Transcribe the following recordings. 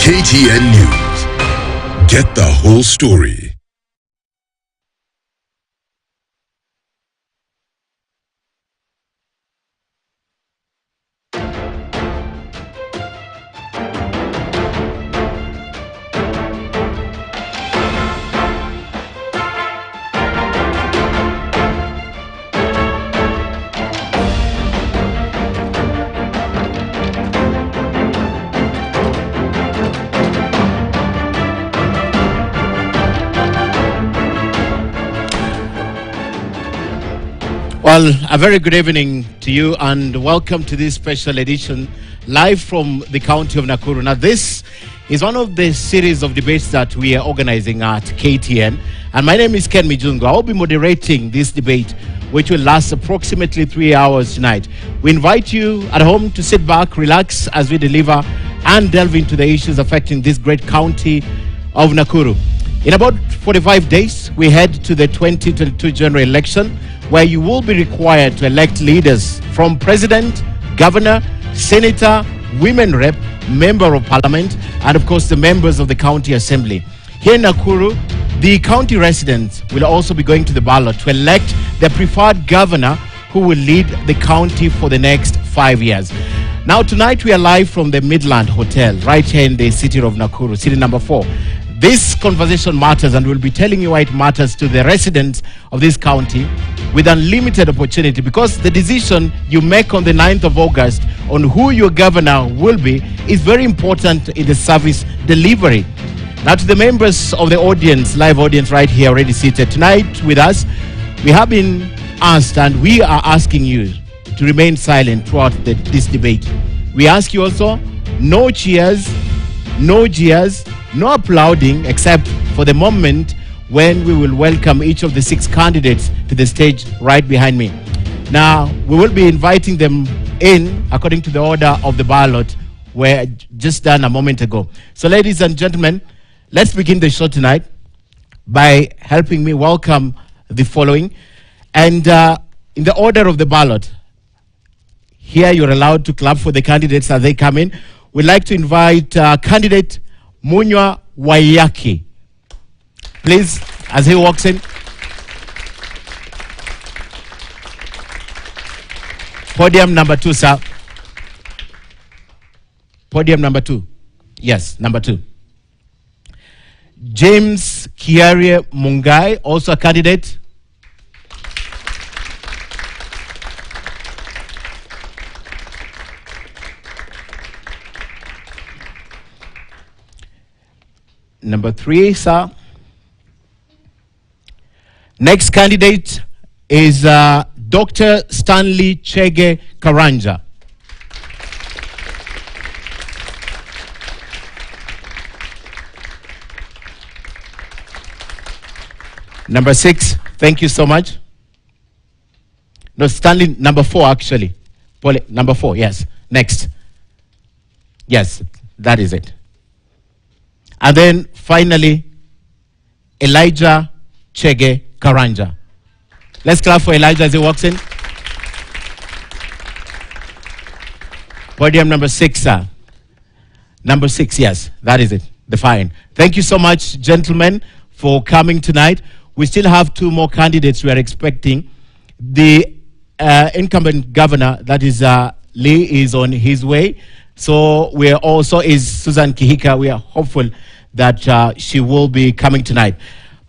KTN News. Get the whole story. Well, a very good evening to you and welcome to this special edition live from the county of Nakuru. Now, this is one of the series of debates that we are organizing at KTN. And my name is Ken Mijungo. I'll be moderating this debate, which will last approximately 3 hours tonight. We invite you at home to sit back, relax as we deliver and delve into the issues affecting this great county of Nakuru. In about 45 days, we head to the 2022 general election, where you will be required to elect leaders from president, governor, senator, women rep, member of parliament, and of course the members of the county assembly. Here in Nakuru, the county residents will also be going to the ballot to elect their preferred governor who will lead the county for the next 5 years. Now tonight we are live from the Midland Hotel right here in the city of Nakuru, city number 4. This conversation matters, and we'll be telling you why it matters to the residents of this county with unlimited opportunity, because the decision you make on the 9th of August on who your governor will be is very important in the service delivery. Now, to the members of the audience, live audience right here already seated tonight with us, we have been asked and we are asking you to remain silent throughout this debate. We ask you also, no cheers, no jeers, no applauding, except for the moment when we will welcome each of the 6 candidates to the stage right behind me. Now, we will be inviting them in according to the order of the ballot were just done a moment ago. So, ladies and gentlemen, let's begin the show tonight by helping me welcome the following. And in the order of the ballot, here you're allowed to clap for the candidates as they come in. We'd like to invite candidate Munywa Waiyaki, please, as he walks in. Podium number 2, sir. Podium number 2. Yes, number 2. James Kiarie Mungai, also a candidate. Number 3, sir. Next candidate is Dr. Stanley Chege Karanja. Number 6, thank you so much. No, Stanley, number 4 actually. Number 4, yes. Next. Yes, that is it. And then finally, Elijah Chege Karanja. Let's clap for Elijah as he walks in. Podium number 6, sir. Number 6, yes, that is it. The fine. Thank you so much, gentlemen, for coming tonight. We still have 2 more candidates we are expecting. The incumbent governor, that is Lee, is on his way. So we are also is Susan Kihika. We are hopeful that she will be coming tonight.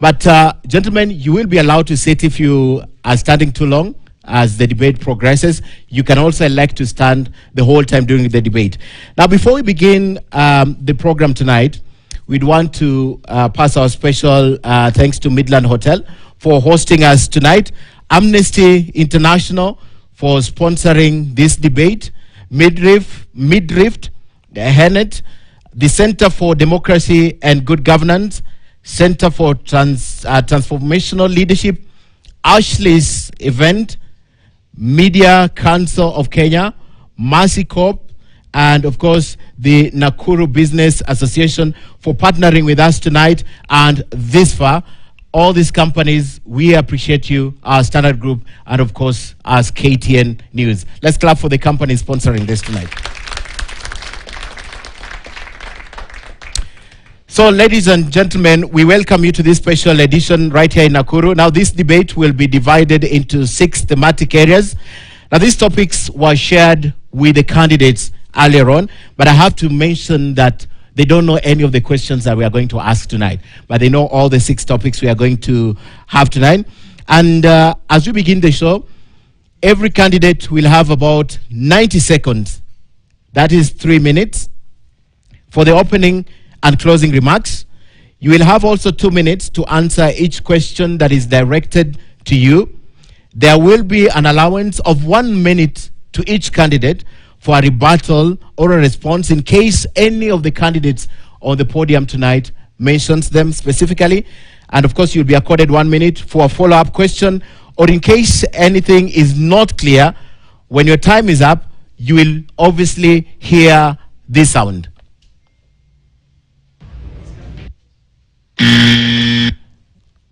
But gentlemen, you will be allowed to sit if you are standing too long as the debate progresses. You can also elect to stand the whole time during the debate. Now, before we begin the program tonight, we'd want to pass our special thanks to Midland Hotel for hosting us tonight, Amnesty International for sponsoring this debate, Midrift, Hennet, the Center for Democracy and Good Governance, Center for Transformational Leadership, Ashley's Event, Media Council of Kenya, Mercy Corp, and of course the Nakuru Business Association for partnering with us tonight and this far. All these companies, we appreciate you, our Standard Group, and of course as KTN News. Let's clap for the company sponsoring this tonight. So, ladies and gentlemen, we welcome you to this special edition right here in Nakuru. Now, this debate will be divided into 6 thematic areas. Now, these topics were shared with the candidates earlier on, but I have to mention that they don't know any of the questions that we are going to ask tonight, but they know all the 6 topics we are going to have tonight. And as we begin the show, every candidate will have about 90 seconds, that is 3 minutes, for the opening and closing remarks. You will have also 2 minutes to answer each question that is directed to you. There will be an allowance of 1 minute to each candidate for a rebuttal or a response in case any of the candidates on the podium tonight mentions them specifically. And of course, you'll be accorded 1 minute for a follow-up question, or in case anything is not clear, when your time is up, you will obviously hear this sound.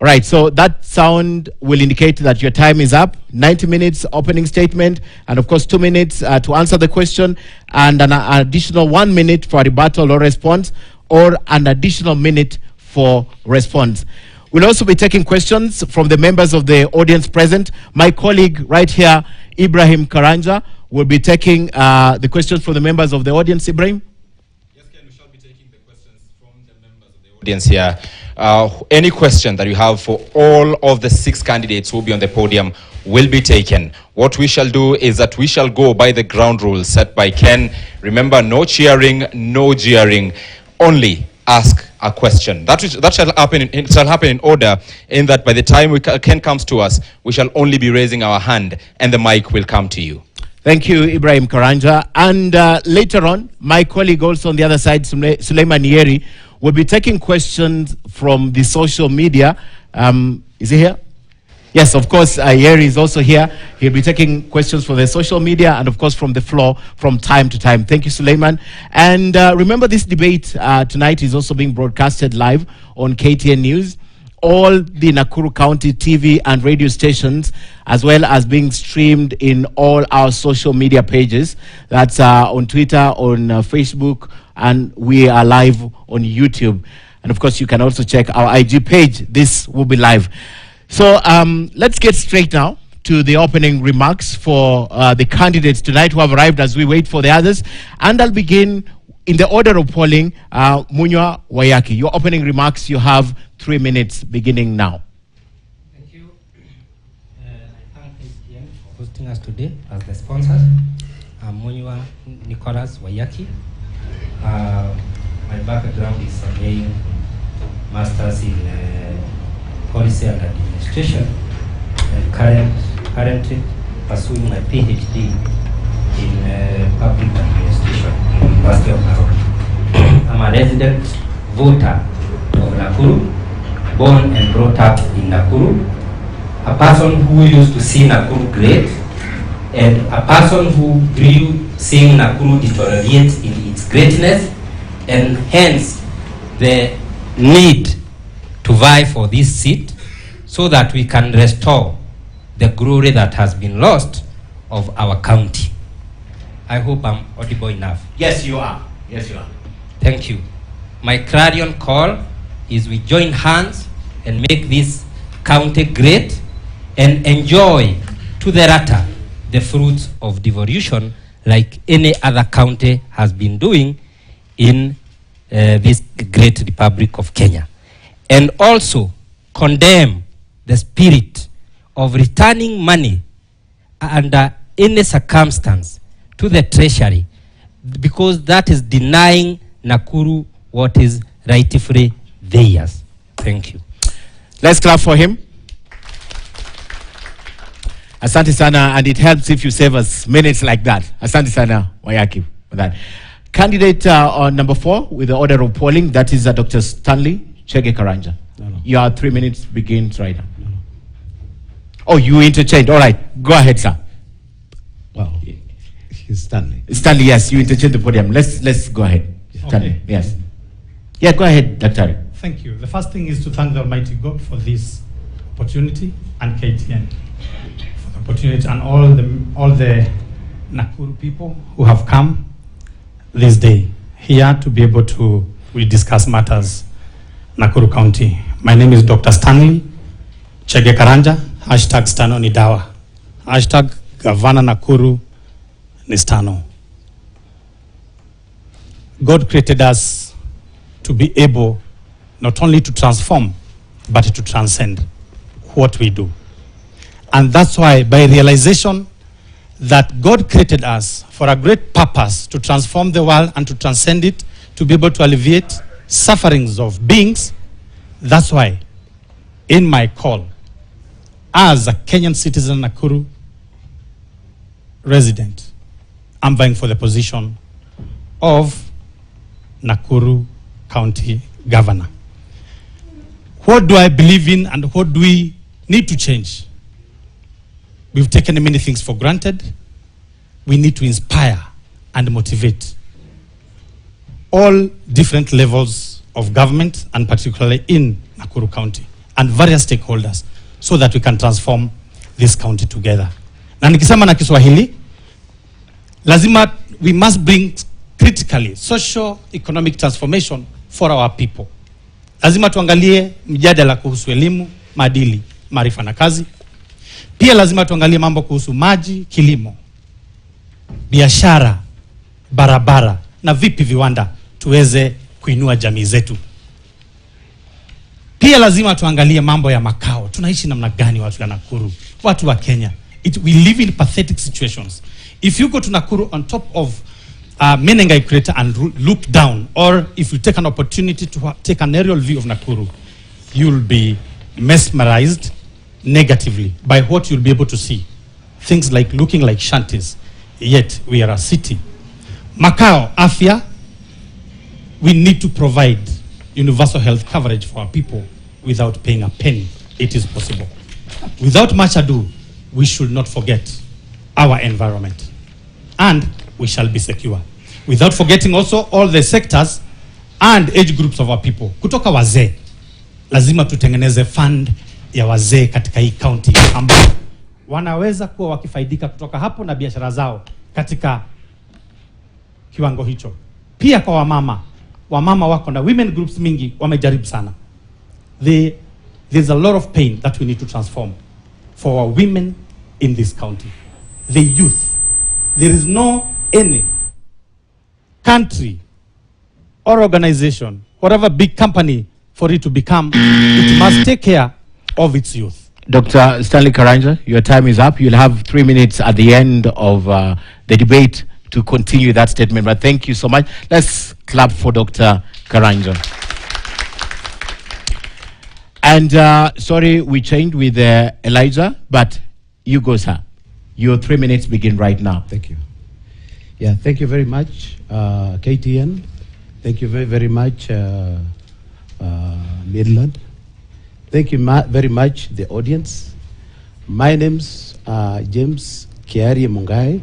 Right, so that sound will indicate that your time is up. 90 minutes opening statement, and of course 2 minutes to answer the question, and an additional 1 minute for rebuttal or response, or an additional minute for response. We'll also be taking questions from the members of the audience present. My colleague right here, Ibrahim Karanja, will be taking the questions from the members of the audience. Ibrahim? Yes, Ken, we shall be taking the questions from the members of the audience here. Any question that you have for all of the 6 candidates who will be on the podium will be taken. What we shall do is that we shall go by the ground rules set by Ken. Remember, no cheering, no jeering, only ask a question. That shall happen. It shall happen in order, in that by the time Ken comes to us, we shall only be raising our hand and the mic will come to you. Thank you, Ibrahim Karanja. And later on, my colleague also on the other side, Suleiman Yeri, will be taking questions from the social media. Is he here? Yes, of course, Yeri is also here. He'll be taking questions from the social media and, of course, from the floor from time to time. Thank you, Suleiman. And remember, this debate tonight is also being broadcasted live on KTN News, all the Nakuru County TV and radio stations, as well as being streamed in all our social media pages. That's on Twitter, on Facebook, and we are live on YouTube. And of course, you can also check our IG page. This will be live. So let's get straight now to the opening remarks for the candidates tonight who have arrived as we wait for the others. And I'll begin in the order of polling. Munywa Wayaki, your opening remarks, you have 3 minutes beginning now. Thank you. I thank KTN for hosting us today as the sponsors. I'm Munywa Nicholas Wayaki. My background is surveying, master's in policy and administration, and currently pursuing my PhD in public administration in the University of Nakuru. I'm a resident voter of Nakuru, born and brought up in Nakuru, a person who used to see Nakuru great, and a person who grew seeing Nakuru deteriorate in its greatness, and hence the need to vie for this seat so that we can restore the glory that has been lost of our county. I hope I'm audible enough. Yes, you are. Yes, you are. Thank you. My clarion call is we join hands and make this county great and enjoy to the latter the fruits of devolution like any other county has been doing in this great Republic of Kenya. And also condemn the spirit of returning money under any circumstance to the treasury, because that is denying Nakuru what is rightfully theirs. Thank you. Let's clap for him. Asante sana, and it helps if you save us minutes like that. Asante sana, Wayaki, for that. Candidate on number 4 with the order of polling, that is Dr. Stanley Chege Karanja. No. Your 3 minutes begins right now. No. Oh, you interchanged. All right, go ahead, sir. Well, he's Stanley. Stanley, yes, you interchanged the podium. Let's go ahead. Yeah. Stanley, Okay. yes. Yeah, go ahead, Dr. Thank you. The first thing is to thank the Almighty God for this opportunity, and KTN for the opportunity, and all the Nakuru people who have come this day here to be able to discuss matters Nakuru County. My name is Dr. Stanley Chege Karanja, hashtag Stano ni dawa, hashtag Gavana Nakuru ni Stano. God created us to be able not only to transform, but to transcend what we do. And that's why, by realization that God created us for a great purpose to transform the world and to transcend it, to be able to alleviate sufferings of beings, that's why, in my call, as a Kenyan citizen, Nakuru resident, I'm vying for the position of Nakuru County Governor. What do I believe in and what do we need to change? We've taken many things for granted. We need to inspire and motivate all different levels of government, and particularly in Nakuru County, and various stakeholders, so that we can transform this county together. Na nikisema na Kiswahili, lazima we must bring critically socio-economic transformation for our people. Lazima tuangalie mjadala kuhusu elimu, maadili, maarifa na kazi. Pia lazima tuangalie mambo kuhusu maji, kilimo, biashara, barabara na vipi viwanda tuweze kuinua jamii zetu. Pia lazima tuangalie mambo ya makao. Tunaishi namna gani watu wa Nakuru, watu wa Kenya? We live in pathetic situations. If you go to Nakuru on top of Menengai crater and look down, or if you take an opportunity to take an aerial view of Nakuru, you'll be mesmerized negatively by what you'll be able to see. Things like looking like shanties, yet we are a city. Makao, afya, we need to provide universal health coverage for our people without paying a penny. It is possible. Without much ado, we should not forget our environment, and we shall be secure. Without forgetting also all the sectors and age groups of our people. Kutoka wazee, lazima tutengeneze fund ya wazee katika hii county, ambao wanaweza kuwa wakifaidika kutoka hapo na biashara zao katika kiwango hicho. Pia kwa wamama wako na women groups mingi wamejaribu sana. There's a lot of pain that we need to transform for our women in this county. The youth. There is no any country or organization, whatever big company, for it to become, it must take care of its youth. Dr. Stanley Karanja, your time is up. You'll have 3 minutes at the end of the debate to continue that statement. But thank you so much. Let's clap for Dr. Karanja. And sorry, we changed with Elijah, but you go, sir. Your 3 minutes begin right now. Thank you. Yeah, thank you very much, KTN. Thank you very, very much, Midland. Thank you very much, the audience. My name's James Kiari Mungai.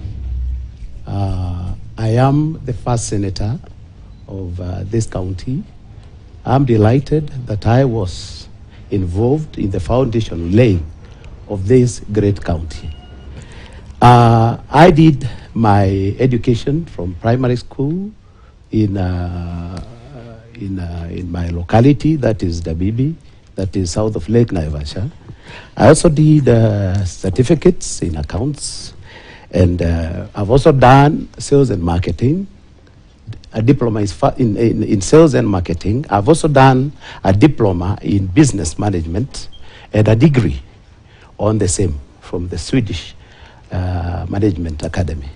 I am the first senator of this county. I'm delighted that I was involved in the foundation laying of this great county. I did my education from primary school in my locality, that is Dabibi, that is south of Lake Naivasha. I also did certificates in accounts, and I've also done sales and marketing. A diploma in sales and marketing. I've also done a diploma in business management and a degree on the same from the Swedish Management Academy.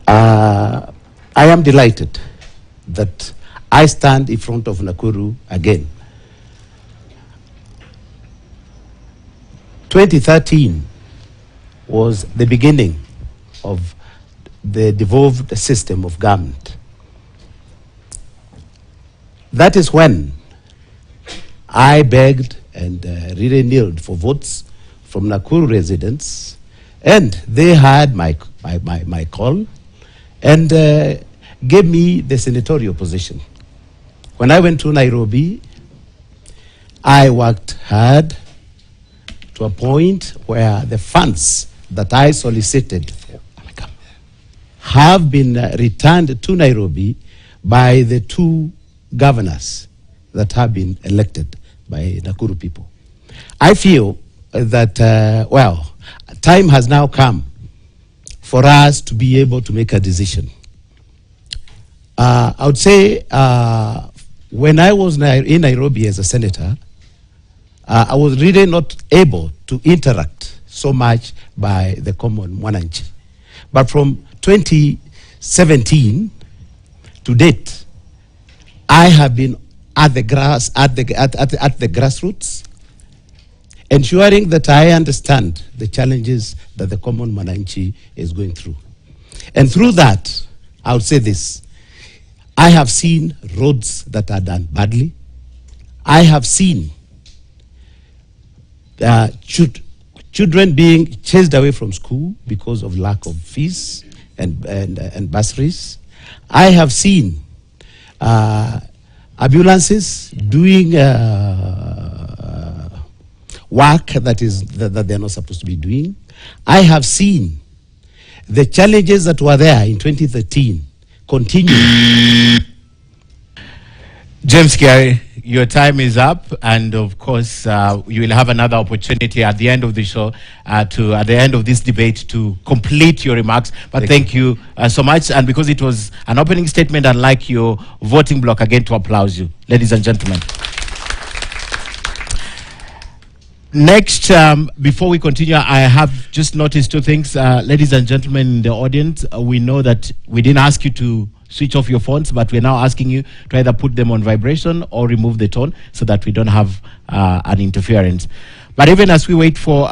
I am delighted that I stand in front of Nakuru again. 2013 was the beginning of the devolved system of government. That is when I begged and really kneeled for votes from Nakuru residents, and they had my call and gave me the senatorial position. When I went to Nairobi, I worked hard to a point where the funds that I solicited have been returned to Nairobi by the two governors, that have been elected by Nakuru people. I feel that, well, time has now come for us to be able to make a decision. I would say when I was in Nairobi as a senator, I was really not able to interact so much by the common mwananchi. But from 2017 to date, I have been at the grassroots, ensuring that I understand the challenges that the common mwananchi is going through. And through that, I would say this: I have seen roads that are done badly. I have seen children being chased away from school because of lack of fees and bursaries. I have seen ambulances doing work that they're not supposed to be doing. I have seen the challenges that were there in 2013 continue. James Gary, your time is up, and of course you will have another opportunity at the end of the show, at the end of this debate, to complete your remarks. But thank you so much, and because it was an opening statement, I'd like your voting block again to applaud you, ladies and gentlemen. Next, before we continue, I have just noticed two things. Ladies and gentlemen in the audience, we know that we didn't ask you to switch off your phones, but we're now asking you to either put them on vibration or remove the tone so that we don't have an interference. But even as we wait for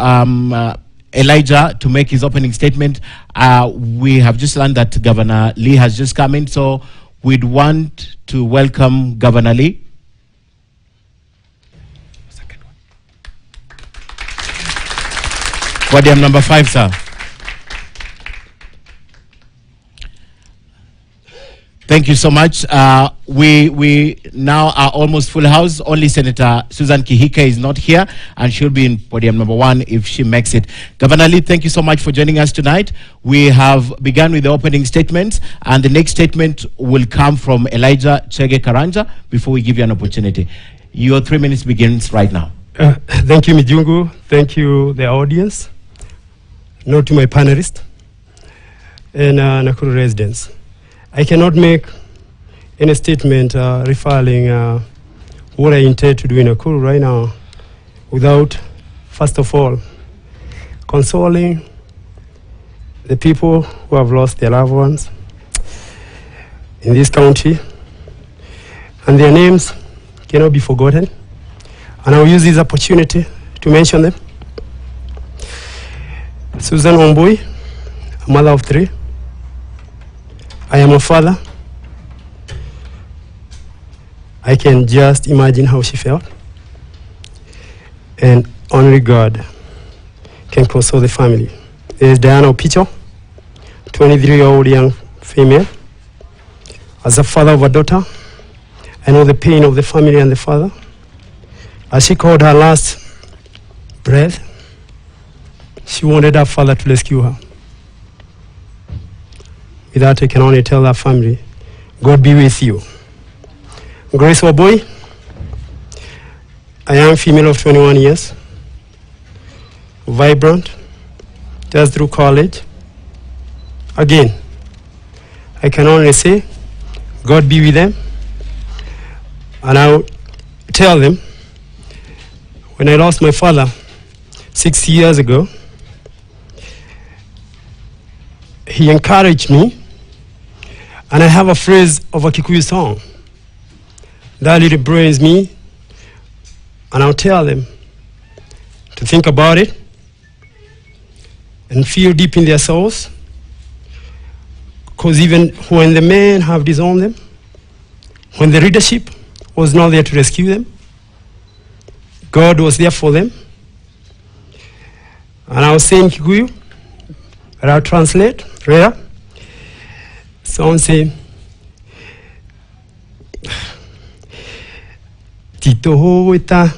Elijah to make his opening statement, we have just learned that Governor Lee has just come in, so we'd want to welcome Governor Lee. Podium number 5, sir. Thank you so much. We now are almost full house. Only Senator Susan Kihika is not here, and she'll be in podium number 1 if she makes it. Governor Lee, thank you so much for joining us tonight. We have begun with the opening statements, and the next statement will come from Elijah Chege Karanja before we give you an opportunity. Your 3 minutes begins right now. Thank you, Mijungu. Thank you, the audience. Note to my panelists and Nakuru residents. I cannot make any statement referring what I intend to do in Nakuru right now without, first of all, consoling the people who have lost their loved ones in this county, and their names cannot be forgotten. And I will use this opportunity to mention them. Susan Ombui, a mother of 3. I am a father. I can just imagine how she felt. And only God can console the family. There is Diana Opicho, 23-year-old young female. As a father of a daughter, I know the pain of the family and the father. As she called her last breath, she wanted her father to rescue her. With that, I can only tell her family, God be with you. Grace Waboy, a young female of 21 years, vibrant, just through college. Again, I can only say, God be with them. And I'll tell them, when I lost my father 6 years ago, he encouraged me, and I have a phrase of a Kikuyu song that really brings me, and I'll tell them to think about it and feel deep in their souls, because even when the men have disowned them, when the leadership was not there to rescue them, God was there for them. And I was saying Kikuyu, but I'll translate rare. Someone say, Tito hoita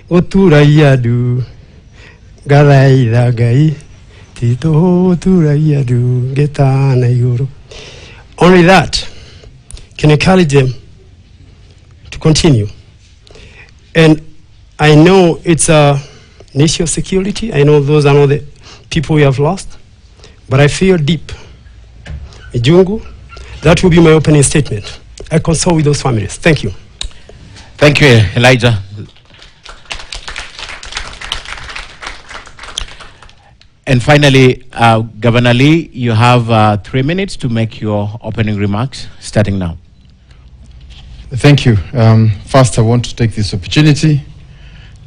otura du garai dagai Tito otura du getana yuro. Only that can encourage them to continue. And I know it's an issue of security. I know those are not the people we have lost. But I feel deep. Jungu, that will be my opening statement. I consult with those families. Thank you. Thank you, Elijah. And finally, Governor Lee, you have 3 minutes to make your opening remarks, starting now. Thank you. First, I want to take this opportunity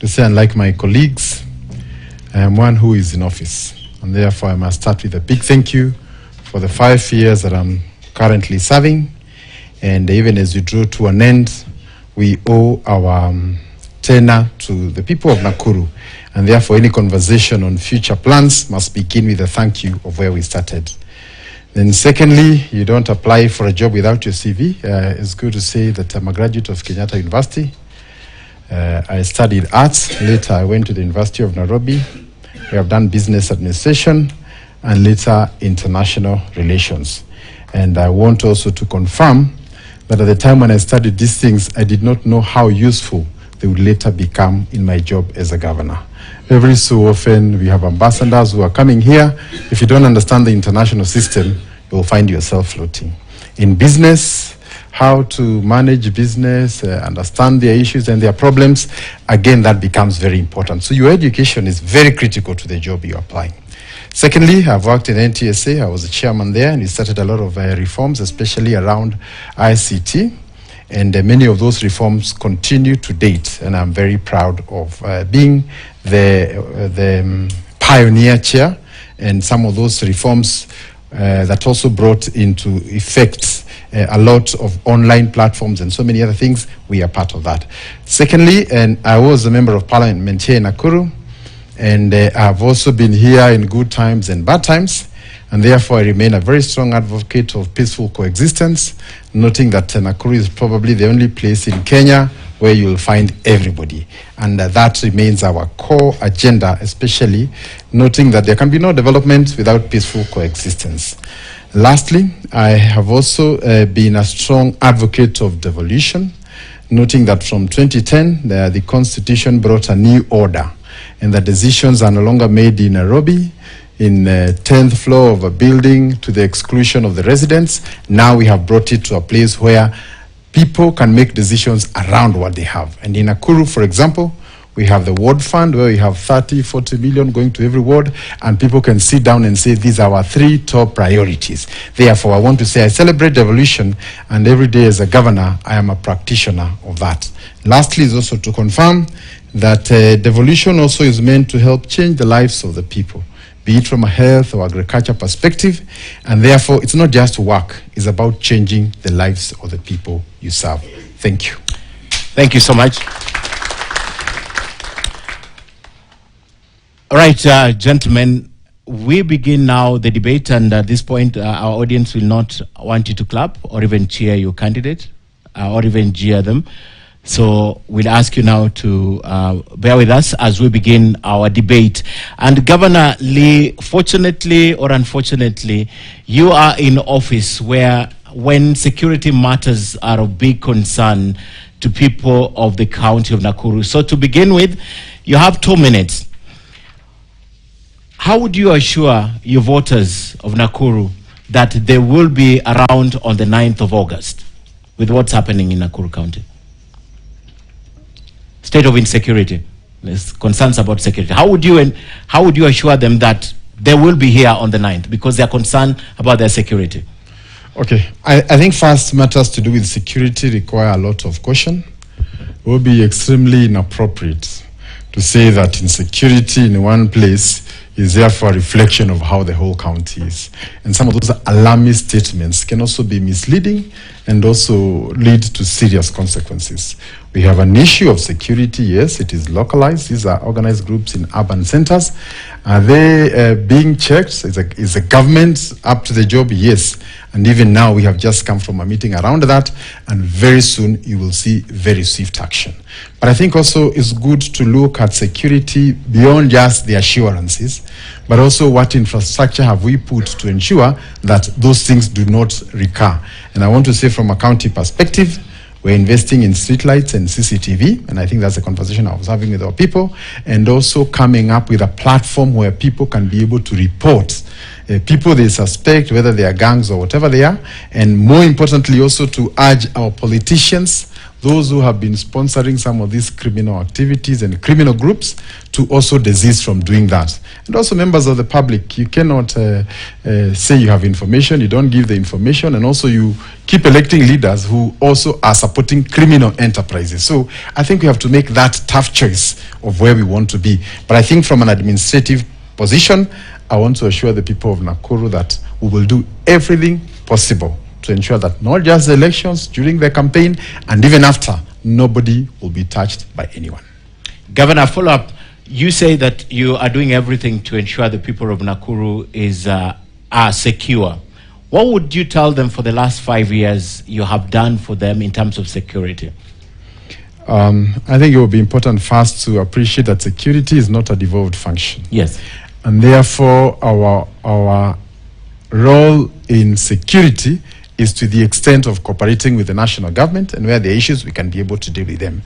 to say, unlike my colleagues, I am one who is in office. And therefore, I must start with a big thank you for the 5 years that I'm currently serving. And even as we draw to an end, we owe our tenure to the people of Nakuru. And therefore, any conversation on future plans must begin with a thank you of where we started. Then secondly, you don't apply for a job without your CV. It's good to say that I'm a graduate of Kenyatta University. I studied arts. Later, I went to the University of Nairobi. We have done business administration and later international relations. And I want also to confirm that at the time when I studied these things, I did not know how useful they would later become in my job as a governor. Every so often, we have ambassadors who are coming here. If you don't understand the international system, you'll find yourself floating. In business, how to manage business, understand their issues and their problems, again, that becomes very important. So your education is very critical to the job you're applying. Secondly, I've worked in NTSA. I was a chairman there, and we started a lot of reforms, especially around ICT. And many of those reforms continue to date, and I'm very proud of being the pioneer chair, and some of those reforms that also brought into effect a lot of online platforms and so many other things. We are part of that. Secondly, and I was a member of parliament here in Nakuru, and I've also been here in good times and bad times, and therefore I remain a very strong advocate of peaceful coexistence, noting that Nakuru is probably the only place in Kenya where you'll find everybody. And that remains our core agenda, especially noting that there can be no development without peaceful coexistence. Lastly, I have also been a strong advocate of devolution, noting that from 2010, the Constitution brought a new order, and the decisions are no longer made in Nairobi, in the 10th floor of a building to the exclusion of the residents. Now we have brought it to a place where people can make decisions around what they have. And in Nakuru, for example, we have the ward fund where we have 30, 40 million going to every ward, and people can sit down and say, these are our 3 top priorities. Therefore, I want to say I celebrate devolution, and every day as a governor, I am a practitioner of that. Lastly is also to confirm that devolution also is meant to help change the lives of the people, be it from a health or agriculture perspective, and therefore it's not just work, it's about changing the lives of the people you serve. Thank you. Thank you so much. All right, gentlemen, we begin now the debate, and at this point, our audience will not want you to clap or even cheer your candidate or even jeer them. So we'll ask you now to bear with us as we begin our debate. And Governor Lee, fortunately or unfortunately, you are in office where when security matters are of big concern to people of the county of Nakuru. So to begin with, you have 2 minutes. How would you assure your voters of Nakuru that they will be around on the 9th of August with what's happening in Nakuru County? State of insecurity, there's concerns about security. How would you assure them that they will be here on the 9th because they're concerned about their security? Okay, I think first matters to do with security require a lot of caution. It will be extremely inappropriate to say that insecurity in one place is therefore a reflection of how the whole county is. And some of those alarmist statements can also be misleading and also lead to serious consequences. We have an issue of security, yes, it is localized. These are organized groups in urban centers. Are they being checked? Is the government up to the job? Yes. And even now, we have just come from a meeting around that, and very soon you will see very swift action. But I think also it's good to look at security beyond just the assurances, but also what infrastructure have we put to ensure that those things do not recur. And I want to say from a county perspective, We're investing in streetlights and CCTV, and I think that's a conversation I was having with our people, and also coming up with a platform where people can be able to report people they suspect, whether they are gangs or whatever they are, and more importantly also to urge our politicians, those who have been sponsoring some of these criminal activities and criminal groups, to also desist from doing that. And also members of the public, you cannot say you have information, you don't give the information, and also you keep electing leaders who also are supporting criminal enterprises. So I think we have to make that tough choice of where we want to be. But I think from an administrative position, I want to assure the people of Nakuru that we will do everything possible to ensure that not just the elections, during the campaign, and even after, nobody will be touched by anyone. Governor, follow up. You say that you are doing everything to ensure the people of Nakuru are secure. What would you tell them for the last 5 years you have done for them in terms of security? I think it will be important first to appreciate that security is not a devolved function. Yes. And therefore, our role in security is to the extent of cooperating with the national government, and where there are issues, we can be able to deal with them.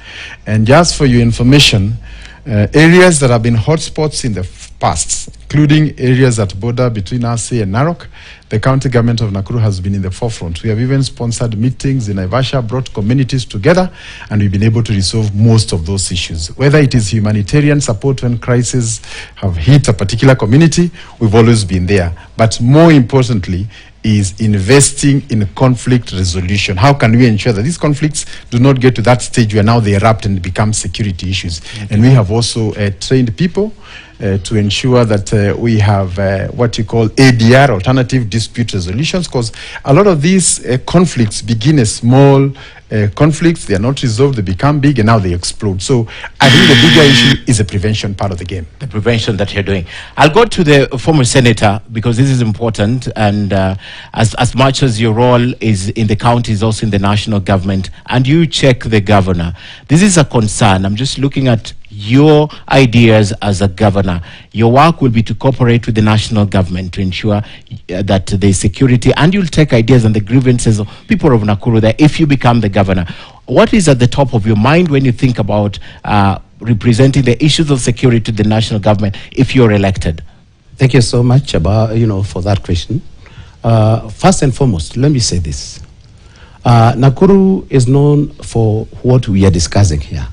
And just for your information, areas that have been hotspots in the past, including areas that border between Ase and Narok, the county government of Nakuru has been in the forefront. We have even sponsored meetings in Naivasha, brought communities together, and we've been able to resolve most of those issues. Whether it is humanitarian support when crises have hit a particular community, we've always been there. But more importantly, is investing in conflict resolution. How can we ensure that these conflicts do not get to that stage where now they erupt and become security issues? Okay. And we have also trained people to ensure that we have what you call ADR, alternative dispute resolutions, because a lot of these conflicts begin as small conflicts, they are not resolved, they become big, and now they explode. So I think the bigger issue is the prevention part of the game. The prevention that you're doing. I'll go to the former senator, because this is important, and as much as your role is in the county, is also in the national government, and you check the governor. This is a concern. I'm just looking at your ideas as a governor. Your work will be to cooperate with the national government to ensure that there's security, and you'll take ideas and the grievances of people of Nakuru there if you become the governor. What is at the top of your mind when you think about representing the issues of security to the national government if you're elected? Thank you so much for that question. First and foremost, let me say this. Nakuru is known for what we are discussing here.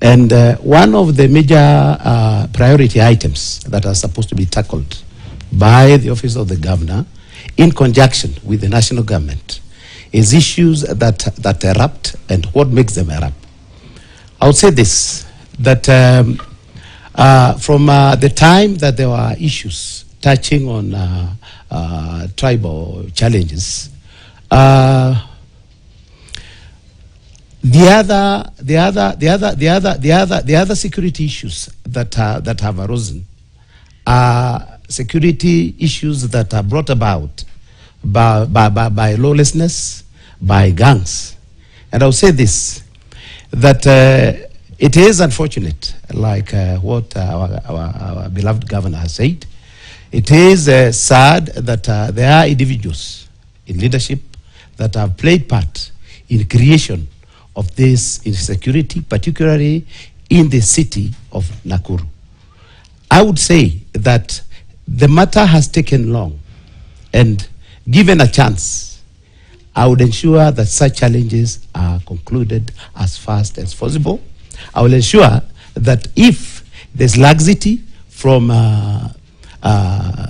And one of the major priority items that are supposed to be tackled by the office of the governor in conjunction with the national government is issues that erupt and what makes them erupt. I would say this, that from the time that there were issues touching on tribal challenges, the other security issues that have arisen are security issues that are brought about by lawlessness, by gangs. And I'll say this, that it is unfortunate, like what our beloved governor has said. It is sad that there are individuals in leadership that have played part in creation of this insecurity, particularly in the city of Nakuru. I would say that the matter has taken long, and given a chance, I would ensure that such challenges are concluded as fast as possible. I will ensure that if there's laxity from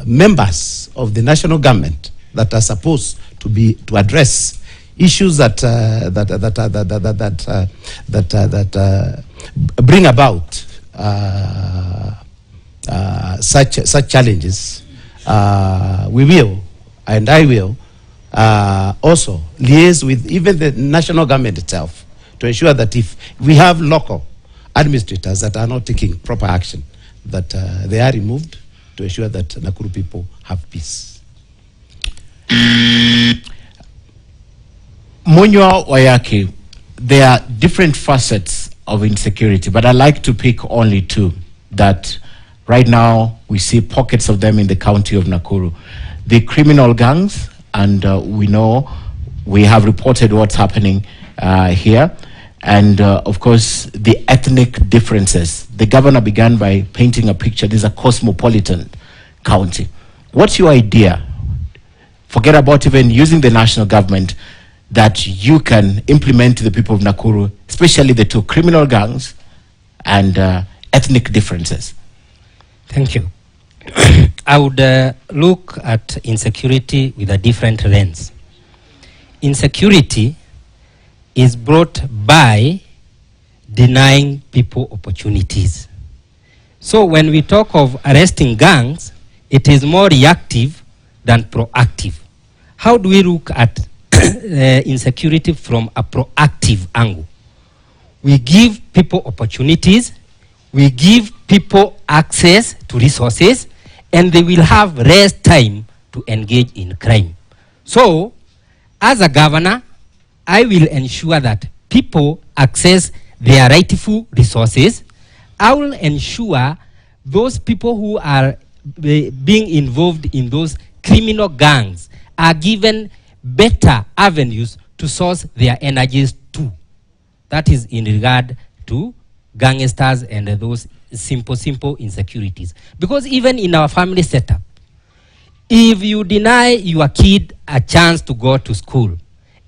members of the national government that are supposed to address issues that bring about such challenges, we will, and I will, also liaise with even the national government itself to ensure that if we have local administrators that are not taking proper action, that they are removed to ensure that Nakuru people have peace. Munywa Wayaki, there are different facets of insecurity, but I like to pick only two that right now we see pockets of them in the county of Nakuru. The criminal gangs, and we know, we have reported what's happening here. And of course, the ethnic differences. The governor began by painting a picture. This is a cosmopolitan county. What's your idea? Forget about even using the national government, that you can implement to the people of Nakuru, especially the two criminal gangs and ethnic differences. Thank you. I would look at insecurity with a different lens. Insecurity is brought by denying people opportunities. So when we talk of arresting gangs, it is more reactive than proactive. How do we look at insecurity from a proactive angle? We give people opportunities, we give people access to resources, and they will have less time to engage in crime. So, as a governor, I will ensure that people access their rightful resources. I will ensure those people who are being involved in those criminal gangs are given better avenues to source their energies too. That is in regard to gangsters and those simple insecurities. Because even in our family setup, if you deny your kid a chance to go to school,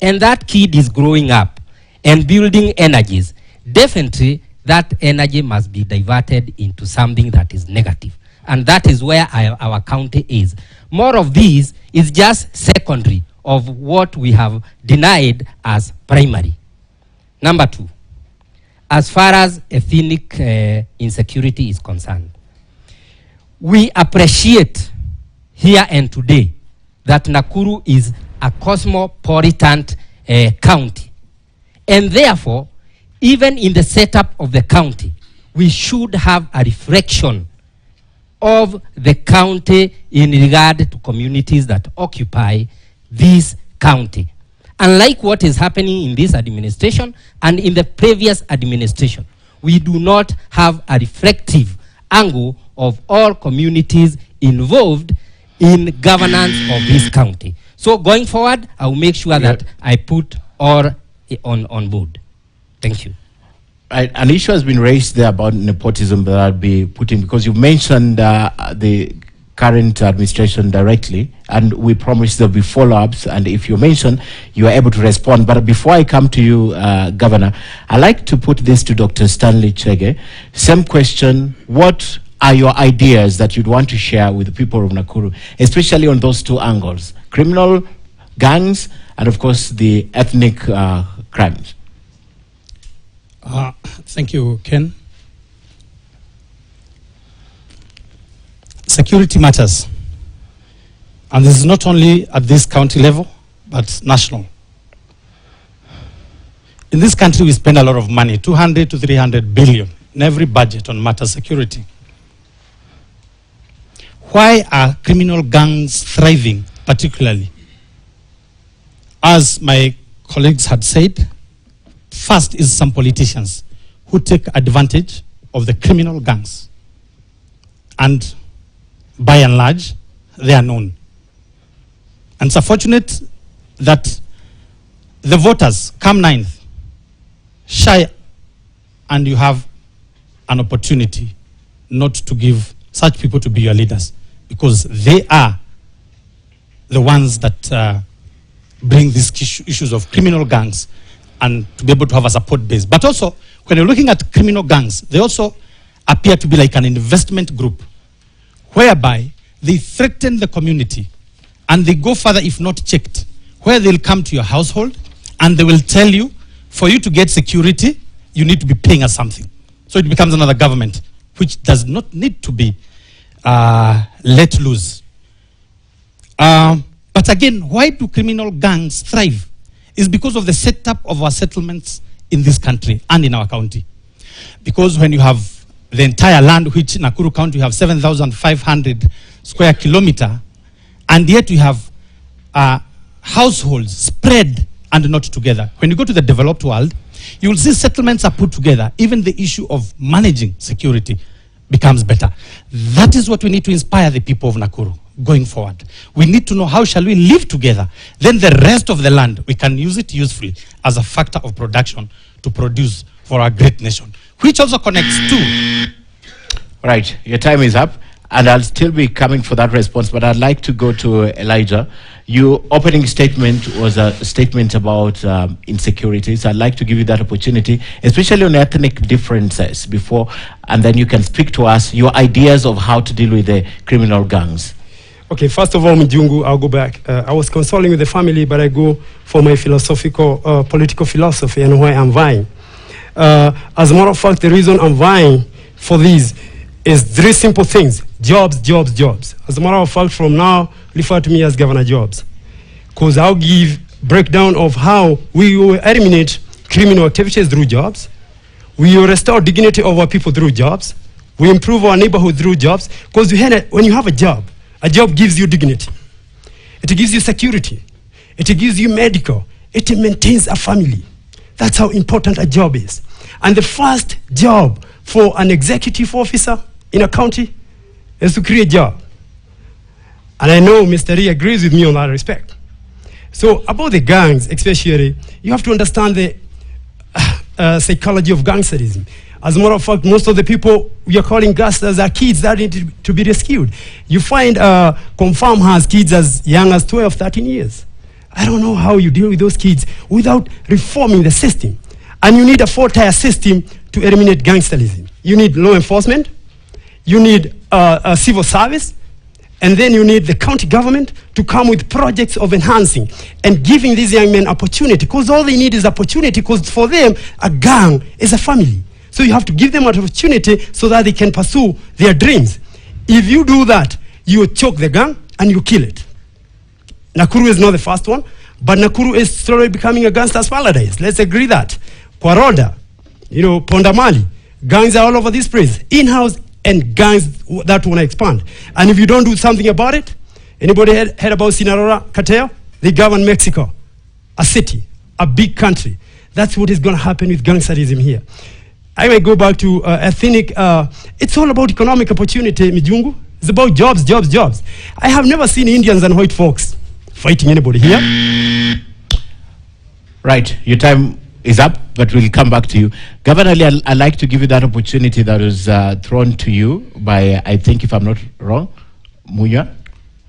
and that kid is growing up and building energies, definitely that energy must be diverted into something that is negative. And that is where our county is. More of these is just secondary of what we have denied as primary. Number two, as far as ethnic insecurity is concerned, we appreciate here and today that Nakuru is a cosmopolitan county. And therefore, even in the setup of the county, we should have a reflection of the county in regard to communities that occupy this county. Unlike what is happening in this administration and in the previous administration, we do not have a reflective angle of all communities involved in governance of this county. So going forward, I will make sure that I put all on board. Thank you. An issue has been raised there about nepotism that I'll be putting, because you mentioned the current administration directly, and we promised there'll be follow-ups, and if you mention, you are able to respond. But before I come to you, Governor, I'd like to put this to Dr. Stanley Chege. Same question: what are your ideas that you'd want to share with the people of Nakuru, especially on those two angles, criminal gangs and of course the ethnic crimes? Thank you, Ken. Security matters. And this is not only at this county level, but national. In this country, we spend a lot of money, 200 to 300 billion in every budget on matter security. Why are criminal gangs thriving particularly? As my colleagues had said, first is some politicians who take advantage of the criminal gangs. And by and large, they are known. And it's unfortunate that the voters come 9th, shy, and you have an opportunity not to give such people to be your leaders, because they are the ones that bring these issues of criminal gangs and to be able to have a support base. But also, when you're looking at criminal gangs, they also appear to be like an investment group, whereby they threaten the community and they go further if not checked, where they'll come to your household and they will tell you, for you to get security, you need to be paying us something. So it becomes another government, which does not need to be let loose. But again, why do criminal gangs thrive? It's because of the setup of our settlements in this country and in our county. Because when you have the entire land, which in Nakuru County you have 7,500 square kilometer, and yet you have households spread and not together. When you go to the developed world, you will see settlements are put together. Even the issue of managing security becomes better. That is what we need to inspire the people of Nakuru. going forward. We need to know how shall we live together. Then the rest of the land, we can use it usefully as a factor of production to produce for our great nation, which also connects to. Right, your time is up, and I'll still be coming for that response, but I'd like to go to Elijah. Your opening statement was a statement about insecurities. I'd like to give you that opportunity, especially on ethnic differences before, and then you can speak to us your ideas of how to deal with the criminal gangs. Okay, first of all, Mjungu, I'll go back. I was consoling with the family, but I go for my philosophical, political philosophy and why I'm vying. As a matter of fact, the reason I'm vying for these is 3 simple things: jobs, jobs, jobs. As a matter of fact, from now, refer to me as Governor Jobs, because I'll give breakdown of how we will eliminate criminal activities through jobs. We will restore dignity of our people through jobs. We improve our neighborhood through jobs, because when you have a job gives you dignity. It gives you security. It gives you medical. It maintains a family. That's how important a job is. And the first job for an executive officer in a county is to create a job. And I know Mr. Lee agrees with me on that respect. So about the gangs especially, you have to understand the psychology of gangsterism. As a matter of fact, most of the people we are calling gangsters are kids that need to be rescued. You find Confirm has kids as young as 12, 13 years. I don't know how you deal with those kids without reforming the system. And you need a 4-tier system to eliminate gangsterism. You need law enforcement, you need a civil service, and then you need the county government to come with projects of enhancing and giving these young men opportunity, because all they need is opportunity, because for them, a gang is a family. So you have to give them an opportunity so that they can pursue their dreams. If you do that, you choke the gang and you kill it. Nakuru is not the first one, but Nakuru is slowly becoming a gangster's paradise. Let's agree that. Kwaroda, Pondamali, gangs are all over this place. In-house and gangs that want to expand. And if you don't do something about it, anybody heard about Sinaloa cartel? They govern Mexico, a city, a big country. That's what is going to happen with gangsterism here. I may go back to ethnic. It's all about economic opportunity, Mijungu. It's about jobs, jobs, jobs. I have never seen Indians and white folks fighting anybody here. Right, your time is up, but we'll come back to you. Governor Lee, I'd like to give you that opportunity that was thrown to you by, I think, if I'm not wrong, Munya,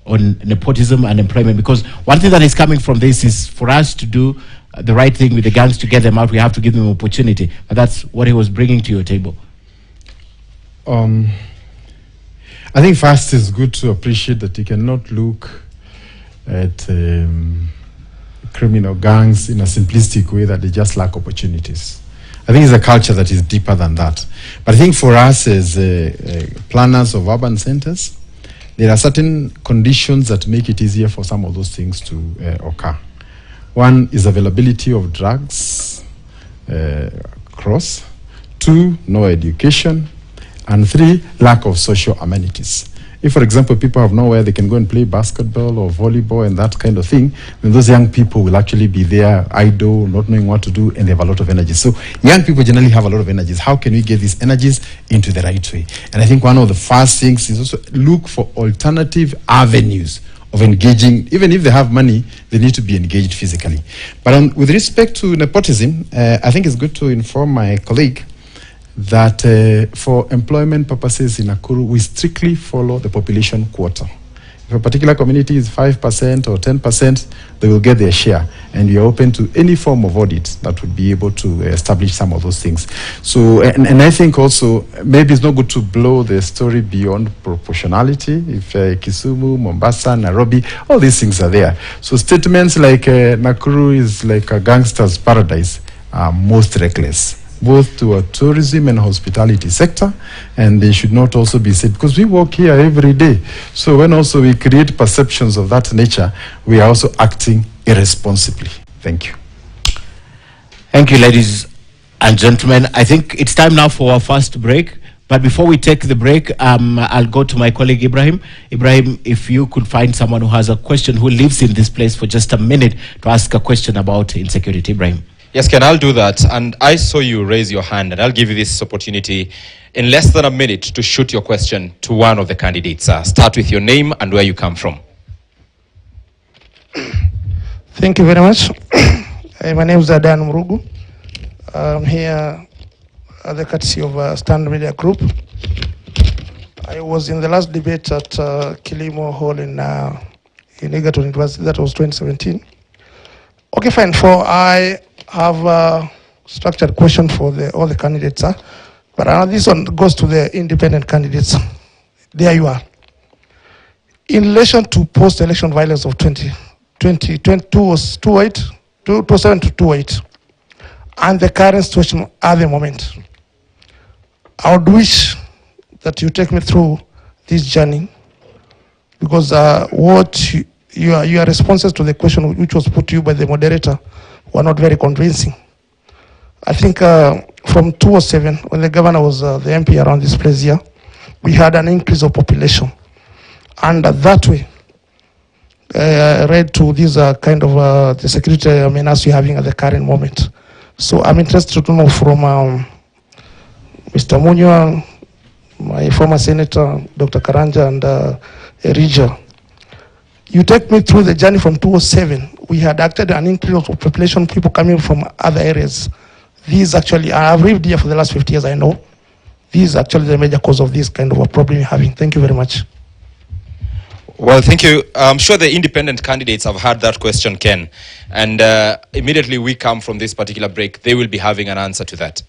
on nepotism and employment. Because one thing that is coming from this is for us to do the right thing with the gangs to get them out, we have to give them opportunity. But that's what he was bringing to your table. I think first it's good to appreciate that you cannot look at criminal gangs in a simplistic way that they just lack opportunities. I think it's a culture that is deeper than that. But I think for us as planners of urban centers, there are certain conditions that make it easier for some of those things to occur. One is availability of drugs across. 2, no education. And 3, lack of social amenities. If, for example, people have nowhere they can go and play basketball or volleyball and that kind of thing, then those young people will actually be there idle, not knowing what to do, and they have a lot of energy. So young people generally have a lot of energies. How can we get these energies into the right way? And I think one of the first things is also look for alternative avenues of engaging. Even if they have money, they need to be engaged physically. But with respect to nepotism, I think it's good to inform my colleague that for employment purposes in Nakuru, we strictly follow the population quota. If a particular community is 5% or 10%, they will get their share. And we are open to any form of audit that would be able to establish some of those things. So, and I think also, maybe it's not good to blow the story beyond proportionality. If Kisumu, Mombasa, Nairobi, all these things are there. So statements like Nakuru is like a gangster's paradise are most reckless, both to a tourism and hospitality sector, and they should not also be said, because we work here every day. So when also we create perceptions of that nature, we are also acting irresponsibly. Thank you. Thank you, ladies and gentlemen. I think it's time now for our first break. But before we take the break, I'll go to my colleague Ibrahim. Ibrahim, if you could find someone who has a question, who lives in this place for just a minute to ask a question about insecurity. Ibrahim. Yes, Ken, I'll do that. And I saw you raise your hand, and I'll give you this opportunity in less than a minute to shoot your question to one of the candidates. Start with your name and where you come from. Thank you very much. My name is Dan Murugu. I'm here at the courtesy of Standard Media Group. I was in the last debate at Kilimo Hall in Egerton. That was 2017. Okay, fine. I have a structured question for all the candidates, but this one goes to the independent candidates. There you are. In relation to post-election violence of 2007 to 28, and the current situation at the moment, I would wish that you take me through this journey, because what your responses to the question which was put to you by the moderator were not very convincing. I think from 2007, when the governor was the MP around this place here, we had an increase of population, and that way led to this kind of the security menace we're having at the current moment. So I'm interested to know from Mr. Munywa, my former senator, Dr. Karanja, and Erija. You take me through the journey from 2007. We had acted an increase of population, people coming from other areas. These actually, I've lived here for the last 50 years, I know. These is actually the major cause of this kind of a problem you're having. Thank you very much. Well, thank you. I'm sure the independent candidates have heard that question, Ken. And immediately we come from this particular break, they will be having an answer to that.